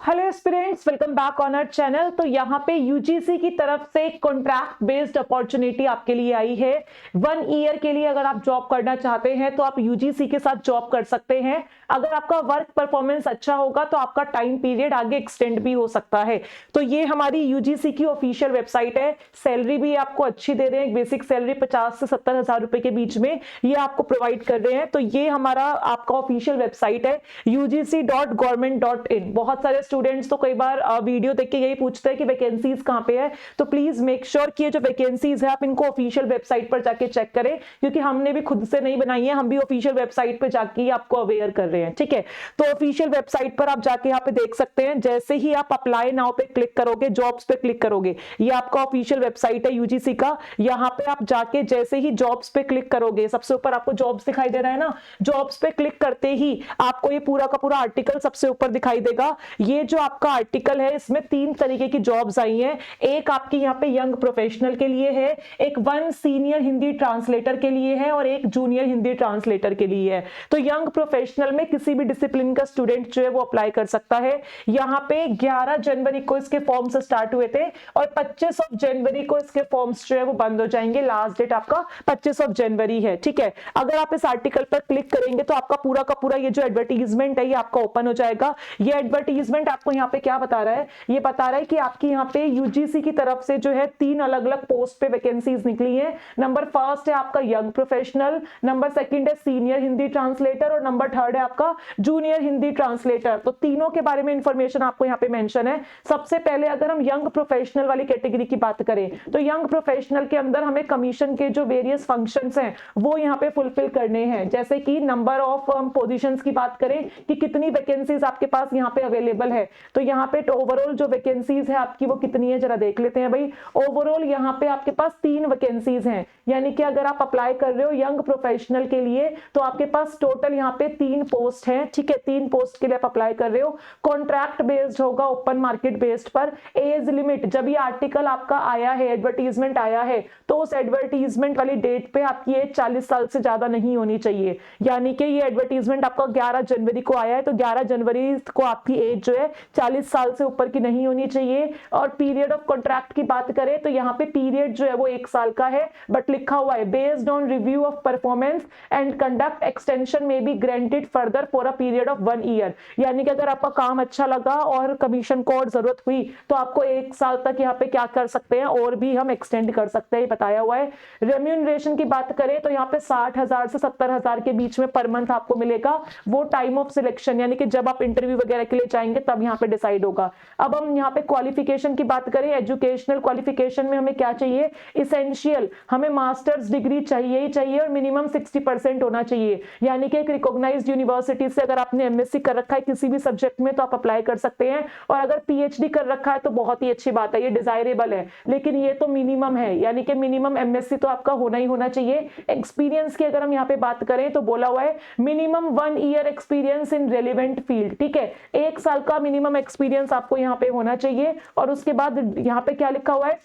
Hello aspirants, welcome back on our channel. तो यहाँ पे यूजीसी की तरफ से कॉन्ट्रैक्ट बेस्ड अपॉर्चुनिटी आपके लिए आई है। 1 ईयर के लिए अगर आप जॉब करना चाहते हैं तो आप यूजीसी के साथ जॉब कर सकते हैं। अगर आपका वर्क परफॉर्मेंस अच्छा होगा तो आपका टाइम पीरियड आगे एक्सटेंड भी हो सकता है। तो ये हमारी यूजीसी की ऑफिशियल वेबसाइट है। सैलरी भी आपको अच्छी दे रहे हैं, बेसिक सैलरी 50 से 70 हजार रुपए के बीच में ये आपको प्रोवाइड कर रहे हैं। तो ये हमारा आपका ऑफिशियल वेबसाइट है ugc.government.in। बहुत सारे स्टूडेंट्स तो कई बार वीडियो देख के यही पूछते हैं कि वैकेंसीज कहाँ पे है। तो प्लीज मेक श्योर कि ये जो वैकेंसीज है आप इनको ऑफिशियल वेबसाइट पर जाके चेक करें, क्योंकि हमने भी खुद से नहीं बनाई है, हम भी ऑफिशियल वेबसाइट पे जाके आपको अवेयर कर रहे हैं। ठीक है, तो ऑफिशियल वेबसाइट पर आप जाके यहाँ पे देख सकते हैं। जैसे ही आप अप्लाई नाउ पे क्लिक करोगे, जॉब्स पे क्लिक करोगे, ये आपका ऑफिशियल वेबसाइट है यूजीसी का। यहाँ पे आप जाके जैसे ही जॉब्स पे क्लिक करोगे, सबसे ऊपर आपको जॉब्स दिखाई दे रहा है ना, जॉब्स पे क्लिक करते ही आपको ये पूरा का पूरा आर्टिकल सबसे ऊपर दिखाई देगा। ये जो आपका आर्टिकल है इसमें 3 तरीके की जॉब्स आई हैं। एक आपकी यहाँ पे यंग प्रोफेशनल के लिए है, एक 1 सीनियर हिंदी ट्रांसलेटर के लिए है और एक जूनियर हिंदी ट्रांसलेटर के लिए है। तो यंग प्रोफेशनल में किसी भी डिसिप्लिन का स्टूडेंट जो है वो अप्लाई कर सकता है। यहाँ पे 11 जनवरी को इसके फॉर्म्स स्टार्ट हुए थे और 25 जनवरी को इसके फॉर्म्स जो है वो बंद हो जाएंगे। लास्ट डेट आपका 25 जनवरी है। ठीक है, अगर आप इस आर्टिकल पर क्लिक करेंगे तो आपका पूरा का पूरा ये जो एडवर्टीजमेंट है ये आपका ओपन हो जाएगा। ये एडवर्टीजमेंट आपको यहाँ पे क्या बता रहा है, ये बता रहा है कि आपकी यहाँ पे यूजीसी की तरफ से जो है 3 अलग अलग पोस्ट पे वैकेंसीज निकली है। नंबर फर्स्ट है आपका यंग प्रोफेशनल, नंबर सेकंड है सीनियर हिंदी ट्रांसलेटर और नंबर थर्ड है आपका जूनियर हिंदी ट्रांसलेटर। तो तीनों के बारे में इंफॉर्मेशन आपको यहाँ पे मेंशन है। सबसे पहले अगर हम यंग प्रोफेशनल वाली कैटेगरी की बात करें तो यंग प्रोफेशनल के अंदर हमें कमीशन के जो वेरियस फंक्शंस हैं वो यहाँ पे फुलफिल करने हैं। जैसे कि नंबर ऑफ पोजीशंस की बात करें कि कितनी वैकेंसीज आपके पास यहाँ पे अवेलेबल है, तो यहाँ पे ओवरऑल जो वैकेंसीज है आपकी वो कितनी है जरा देख लेते हैं भाई। ओवरऑल यहाँ पे आपके पास 3 वैकेंसीज हैं, यानी कि अगर आप अप्लाई कर रहे हो यंग प्रोफेशनल के लिए तो आपके पास टोटल यहाँ पे 3 पोस्ट हैं। ठीक है, 3 पोस्ट के लिए आप अप्लाई कर रहे हो। कॉन्ट्रैक्ट बेस्ड होगा, ओपन मार्केट बेस्ड पर। एज लिमिट, जब ये आर्टिकल आपका आया है, एडवर्टीजमेंट आया है, तो उस एडवर्टीजमेंट वाली डेट पे आपकी एज 40 साल से ज्यादा नहीं होनी चाहिए। यानी कि ये एडवर्टीजमेंट आपका 11 जनवरी को आया है, तो 11 जनवरी को आपकी एज जो है 40 साल से ऊपर की नहीं होनी चाहिए। और पीरियड ऑफ कॉन्ट्रैक्ट की बात करें तो यहाँ पे पीरियड जो है वो 1 साल का है, बट लिखा हुआ है based on review of performance and conduct extension में be granted further for a period of 1 year. यानी कि अगर आपका काम अच्छा लगा और कमीशन को और जरूरत हुई तो आपको 1 साल तक यहाँ पे क्या कर सकते हैं, और भी हम एक्सटेंड कर सकते हैं, बताया हुआ है। रेम्यूनरेशन की बात करें तो यहाँ पे 60,000 से 70,000 के बीच में पर मंथ आपको मिलेगा। वो टाइम ऑफ सिलेक्शन यानी कि जब आप इंटरव्यू वगैरह के लिए जाएंगे तब यहाँ पे डिसाइड होगा। अब हम यहाँ पे क्वालिफिकेशन की बात करें, एजुकेशनल क्वालिफिकेशन में हमें क्या चाहिए, इसेंशियल हमें मास्टर्स डिग्री चाहिए ही चाहिए और मिनिमम 60% होना चाहिए। यानी कि एक रिकॉग्नाइज्ड यूनिवर्सिटी से अगर आपने एमएससी कर रखा है किसी भी सब्जेक्ट में तो आप अप्लाई कर सकते हैं, और अगर पीएचडी कर रखा है तो बहुत ही अच्छी बात है, ये डिजायरेबल है, लेकिन ये तो मिनिमम है। यानी कि मिनिमम एमएससी तो आपका होना ही होना चाहिए। एक्सपीरियंस की अगर हम यहाँ पे बात करें तो बोला हुआ है minimum 1 year experience in relevant field. ठीक है, 1 साल का मिनिमम एक्सपीरियंस आपको यहाँ पे होना चाहिए। और उसके बाद यहाँ पे क्या लिखा हुआ है,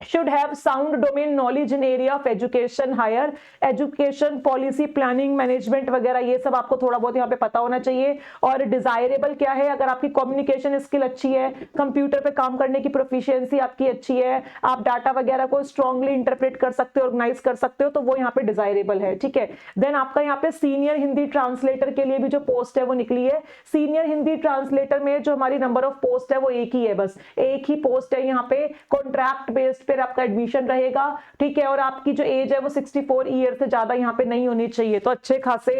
should have sound domain knowledge in area of education, higher education policy, planning, management वगैरह, ये सब आपको थोड़ा बहुत यहाँ पे पता होना चाहिए। और डिजायरेबल क्या है, अगर आपकी कम्युनिकेशन स्किल अच्छी है, कंप्यूटर पे काम करने की प्रोफिशिएंसी आपकी अच्छी है, आप डाटा वगैरह को स्ट्रांगली इंटरप्रेट कर सकते हो, ऑर्गेनाइज कर सकते हो, तो वो यहाँ पे डिजायरेबल है। ठीक है, देन आपका यहाँ पे सीनियर हिंदी ट्रांसलेटर के लिए भी जो पोस्ट है वो निकली है। सीनियर हिंदी ट्रांसलेटर में जो हमारी नंबर ऑफ पोस्ट है वो एक ही है, बस एक ही पोस्ट है यहाँ पे। कॉन्ट्रैक्ट बेस्ड फिर आपका एडमिशन रहेगा। ठीक है, और आपकी जो एज है वो 64 ईयर से ज्यादा यहाँ पे नहीं होनी चाहिए। तो अच्छे खासे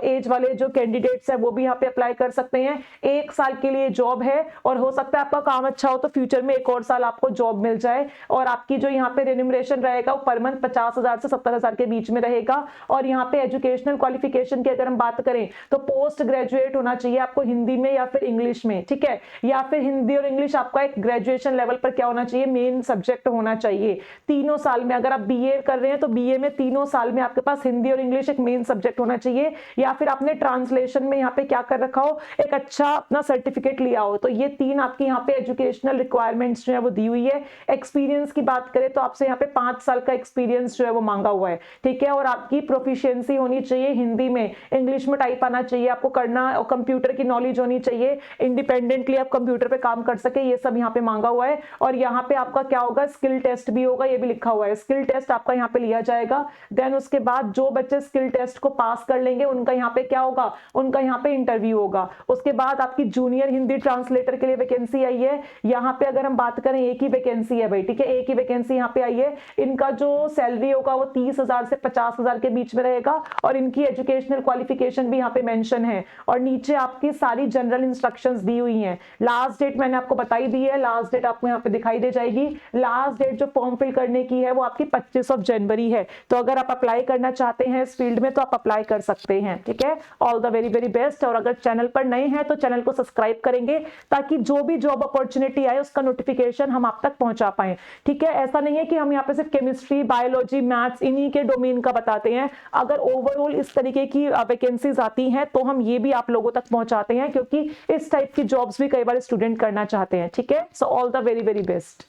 एज वाले जो कैंडिडेट्स हैं वो भी यहाँ पे अप्लाई कर सकते हैं। 1 साल के लिए जॉब है, और हो सकता है आपका काम अच्छा हो तो फ्यूचर में 1 और साल आपको जॉब मिल जाए। और आपकी जो यहाँ पे रेन्यूमरेशन रहेगा वो पर मंथ 50,000 से 70,000 के बीच में रहेगा। और यहाँ पे एजुकेशनल क्वालिफिकेशन की अगर हम बात करें तो पोस्ट ग्रेजुएट होना चाहिए आपको हिंदी में या फिर इंग्लिश में। ठीक है, या फिर हिंदी और इंग्लिश आपका एक ग्रेजुएशन लेवल पर क्या होना चाहिए, मेन सब्जेक्ट होना चाहिए। तीनों साल में अगर आप बीए कर रहे हैं तो बीए में तीनों साल में आपके पास हिंदी और इंग्लिश एक मेन सब्जेक्ट होना चाहिए, या फिर आपने ट्रांसलेशन में यहाँ पे क्या कर रखा हो, एक अच्छा अपना सर्टिफिकेट लिया हो। तो ये 3 आपकी यहाँ पे एजुकेशनल रिक्वायरमेंट्स जो है वो दी हुई है। एक्सपीरियंस की बात करें तो आपसे यहाँ पे 5 साल का एक्सपीरियंस जो है वो मांगा हुआ है, ठीक है। और आपकी प्रोफिशिएंसी होनी चाहिए हिंदी में, इंग्लिश में टाइप आना चाहिए आपको करना, और कंप्यूटर की नॉलेज होनी चाहिए, इंडिपेंडेंटली आप कंप्यूटर पे काम कर सके, ये सब यहाँ पे मांगा हुआ है। और यहाँ पे आपका क्या होगा, स्किल टेस्ट भी होगा, ये भी लिखा हुआ है, स्किल टेस्ट आपका यहाँ पे लिया जाएगा। देन उसके बाद जो बच्चे स्किल टेस्ट को पास कर लेंगे उनका यहाँ पे क्या होगा, उनका यहाँ पे इंटरव्यू होगा। उसके बाद आपकी जूनियर हिंदी ट्रांसलेटर के लिए वैकेंसी आई है। यहाँ पे अगर हम बात करें एक ही वैकेंसी है भाई, ठीक है, एक ही वैकेंसी यहाँ पे आई है। इनका जो सैलरी होगा वो 30,000 से 50,000 के बीच में रहेगा, और इनकी एजुकेशनल क्वालिफिकेशन भी यहाँ पे मेंशन है। और नीचे आपकी सारी जनरल इंस्ट्रक्शंस दी हुई हैं। लास्ट डेट मैंने आपको बताई दी है, लास्ट डेट आपको यहाँ पे दिखाई दे जाएगी। लास्ट डेट जो फॉर्म फिल करने की है वो आपकी 25 जनवरी है। तो अगर आप अप्लाई करना चाहते हैं इस फील्ड में तो आप अप्लाई कर सकते हैं, ठीक है। All the very very best. और अगर चैनल पर नए हैं तो चैनल को सब्सक्राइब करेंगे ताकि जो भी जॉब अपॉर्चुनिटी आए उसका नोटिफिकेशन हम आप तक पहुंचा पाए, ठीक है। ऐसा नहीं है कि हम यहाँ पे सिर्फ केमिस्ट्री, बायोलॉजी, मैथ्स इन्हीं के डोमेन का बताते हैं। अगर ओवरऑल इस तरीके की वैकेंसीज आती हैं तो हम ये भी आप लोगों तक पहुंचाते हैं, क्योंकि इस टाइप की जॉब्स भी कई बार स्टूडेंट करना चाहते हैं, ठीक है। So all the very very best.